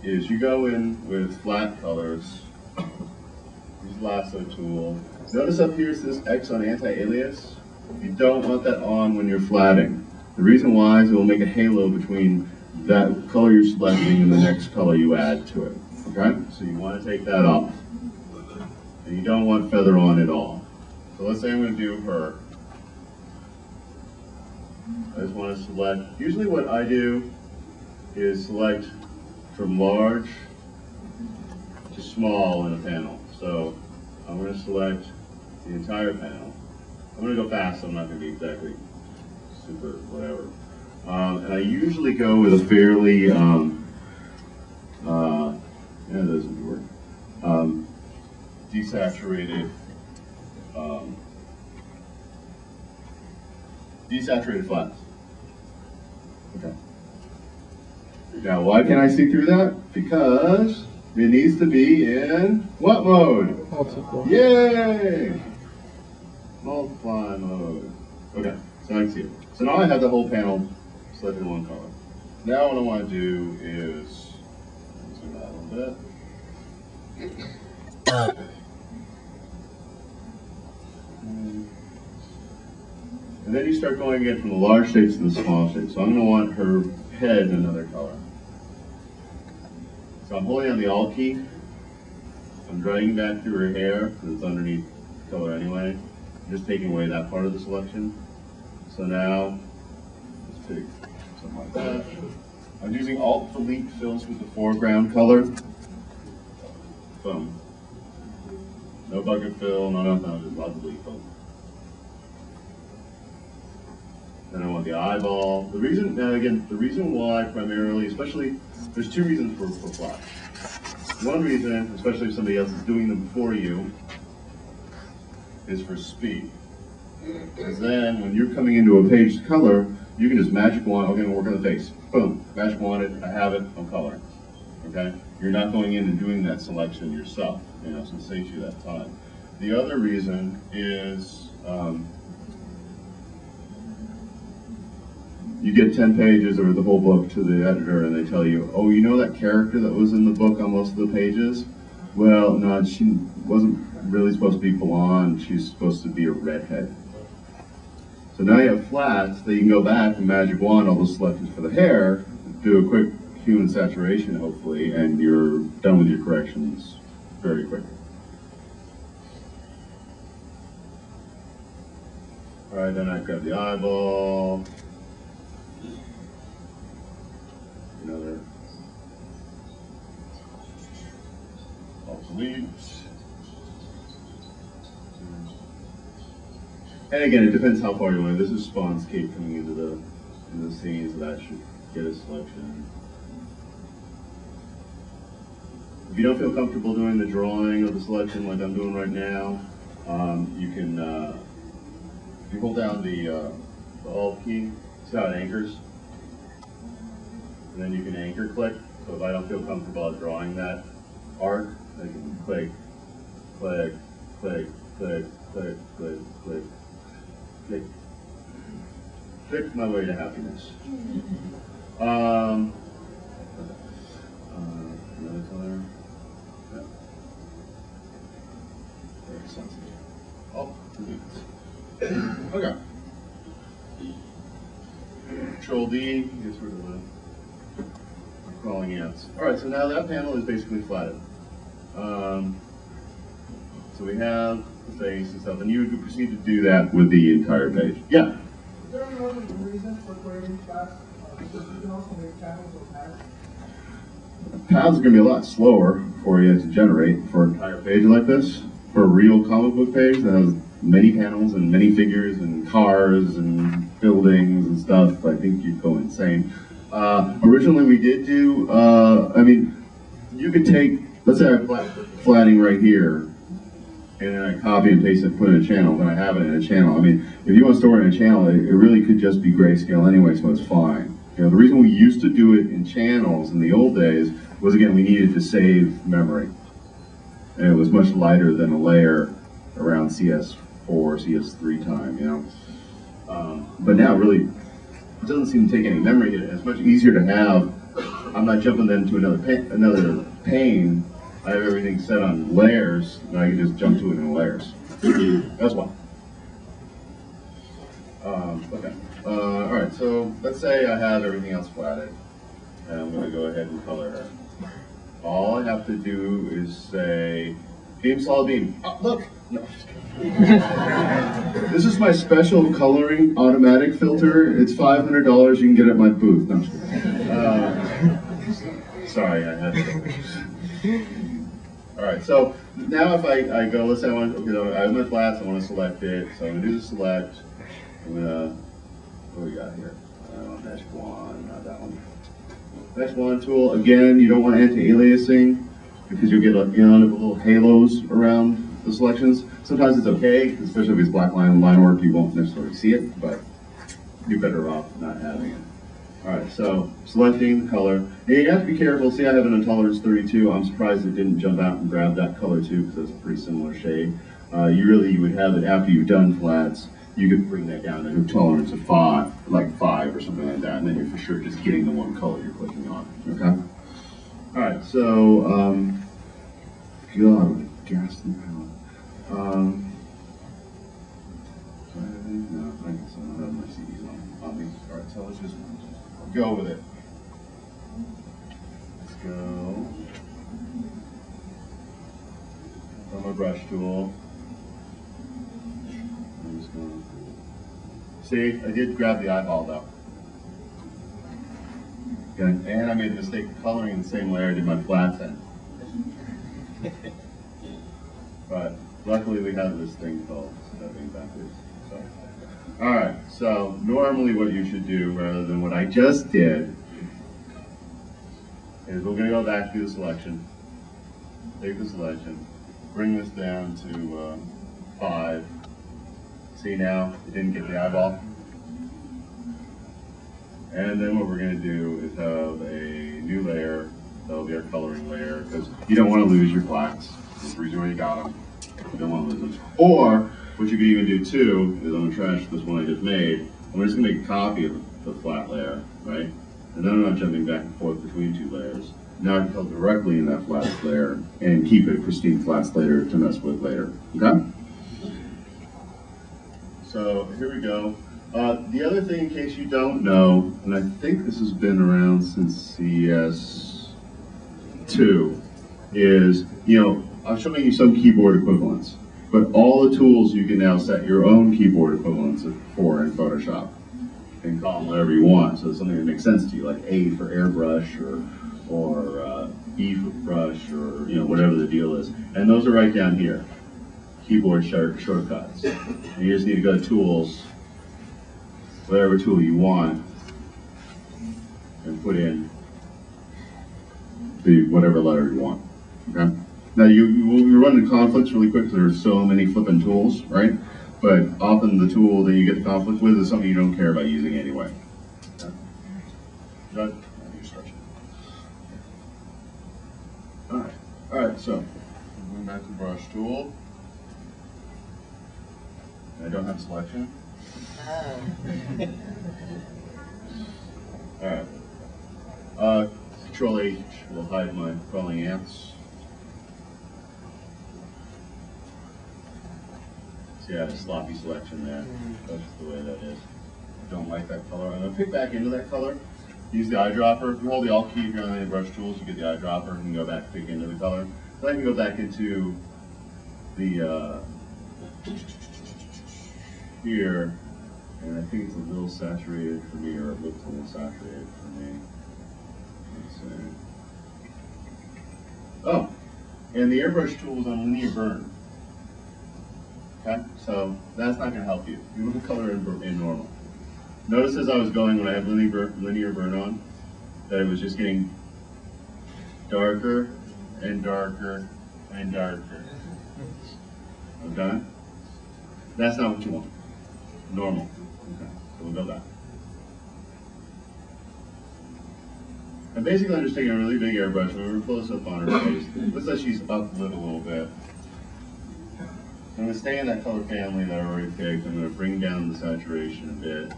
is you go in with flat colors, use lasso tool. Notice up here is this X on anti-alias. You don't want that on when you're flatting. The reason why is it will make a halo between that color you're selecting and the next color you add to it. Okay? So you want to take that off. And you don't want feather on at all. So let's say I'm going to do her. I just want to select, usually what I do is select from large to small in a panel. So I'm going to select the entire panel. I'm going to go fast, so I'm not going to be exactly super whatever. And I usually go with a fairly, that doesn't work, desaturated, desaturated flats. Okay. Now, why can I see through that? Because it needs to be in what mode? Multiply. Yay! Multiply mode. Okay, so I can see it. So now I have the whole panel selected in one color. Now what I want to do is zoom out a little bit. And then you start going again from the large shapes to the small shapes. So I'm going to want her head in another color. So I'm holding on the Alt key. I'm dragging back through her hair because it's underneath the color anyway. I'm just taking away that part of the selection. So now, let's take something like that. I'm using Alt Delete fills with the foreground color. Boom. No bucket fill, no nothing, just Alt Delete fill. Then I want the eyeball. The reason, now again, the reason why primarily, especially, there's two reasons for flats. One reason, especially if somebody else is doing them before you, is for speed. Because then, when you're coming into a page color, you can just magic wand, okay, I'm gonna work on the face. Boom, magic wand it, I have it, I'm coloring. Okay? You're not going in and doing that selection yourself, so it saves you that time. The other reason is, you get 10 pages or the whole book to the editor and they tell you, oh, you know that character that was in the book on most of the pages? Well, no, she wasn't really supposed to be blonde, she's supposed to be a redhead. So now you have flats that you can go back and magic wand all those selections for the hair, do a quick human saturation hopefully, and you're done with your corrections very quickly. All right, then I grab the eyeball. Another obsolete. And again, it depends how far you want. This is Spawn's cape coming into the scene, so that should get a selection. If you don't feel comfortable doing the drawing of the selection like I'm doing right now, you can, if you hold down the Alt key, see how it anchors? And then you can anchor click. So if I don't feel comfortable drawing that arc, I can click, click, click, click, click, click, click, click. Click my way to happiness. Another color. Yeah. Very sensitive. Oh, okay. Control D, gets rid of the crawling ants. All right, so now that panel is basically flatted. So we have the face and stuff, and you would proceed to do that with the entire page. Yeah? Is there any other reason for creating paths? Because you can also make channels or paths. Paths are going to be a lot slower for you to generate for an entire page like this. For a real comic book page that has many panels and many figures and cars and buildings and stuff, I think you'd go insane. Originally we did do, you could take, let's say I'm flatting right here, and then I copy and paste it and put it in a channel, then I have it in a channel. I mean, if you want to store it in a channel, it really could just be grayscale anyway, so it's fine. The reason we used to do it in channels in the old days was, again, we needed to save memory. And it was much lighter than a layer around CS4, CS3 time, But now, really, it doesn't seem to take any memory hit. It's much easier to have I'm not jumping then to another pane. I have everything set on layers, and I can just jump to it in layers. That's why. Okay. All right. So let's say I have everything else platted, and I'm going to go ahead and color her. All I have to do is say, beam, solid beam. Oh, look. No. This is my special coloring automatic filter. It's $500. You can get it at my booth. No, sorry, I had to. All right, so now if I go, let's say I have my flats, I want to select it. So I'm going to do the select. I'm going to, what do we got here? Mesh one, not that one. Mesh one tool, again, you don't want anti-aliasing because you'll get little halos around the selections. Sometimes it's okay, especially if it's black line work, you won't necessarily see it, but you're better off not having it. All right, so selecting the color. And you have to be careful. See, I have an intolerance 32. I'm surprised it didn't jump out and grab that color too, because it's a pretty similar shade. You would have it after you've done flats. You could bring that down to a tolerance of 5, like 5 or something like that, and then you're for sure just getting the one color you're clicking on. Okay. All right, so God, what a ghastly palette. No, I guess I don't have my CDs on me. All right, so let's just go with it. Let's go from my brush tool. I'm just going to see. I did grab the eyeball though. Okay, and I made the mistake of coloring in the same layer I did my flats in. But luckily we have this thing called stepping backwards. So. All right, so normally what you should do, rather than what I just did, is we're going to go back to the selection, take the selection, bring this down to 5. See now, it didn't get the eyeball. And then what we're going to do is have a new layer. That'll be our coloring layer, because you don't want to lose your flats. That's the reason why you got them. You don't want to lose them. Or, what you could even do too, is I'm going to trash this one I just made. I'm just going to make a copy of the flat layer, right? And then I'm not jumping back and forth between 2 layers. Now I can color directly in that flat layer and keep it pristine flats later to mess with later. Okay? So here we go. The other thing, in case you don't know, and I think this has been around since CS2, is, I'm showing you some keyboard equivalents, but all the tools you can now set your own keyboard equivalents for in Photoshop and call them whatever you want. So it's something that makes sense to you, like A for airbrush or B for brush, or whatever the deal is. And those are right down here, keyboard shortcuts. And you just need to go to Tools, whatever tool you want, and put in the whatever letter you want. Okay. Now you run into conflicts really quick because there's so many flipping tools, right? But often the tool that you get the conflict with is something you don't care about using anyway. Okay. Good. All right. So going back to the brush tool. I don't have selection. Oh. All right. Control H will hide my crawling ants. See, I have a sloppy selection there. That's just the way that is. I don't like that color. I'm going to pick back into that color. Use the eyedropper. If you hold the Alt key if you're on any brush tools, you get the eyedropper and go back, pick into the color. Then I can go back into the here, and I think it's a little saturated for me, or it looks a little saturated for me. Let's see. Oh, and the airbrush tool is on linear burn. Okay, so that's not going to help you. You want to color in normal. Notice as I was going, when I had linear burn on, that it was just getting darker and darker and darker. Okay? That's not what you want. Normal. Okay, so we'll go back. I'm basically just taking a really big airbrush, and we're close up on her face. Looks like she's uplit a little bit. I'm going to stay in that color family that I already picked. I'm going to bring down the saturation a bit.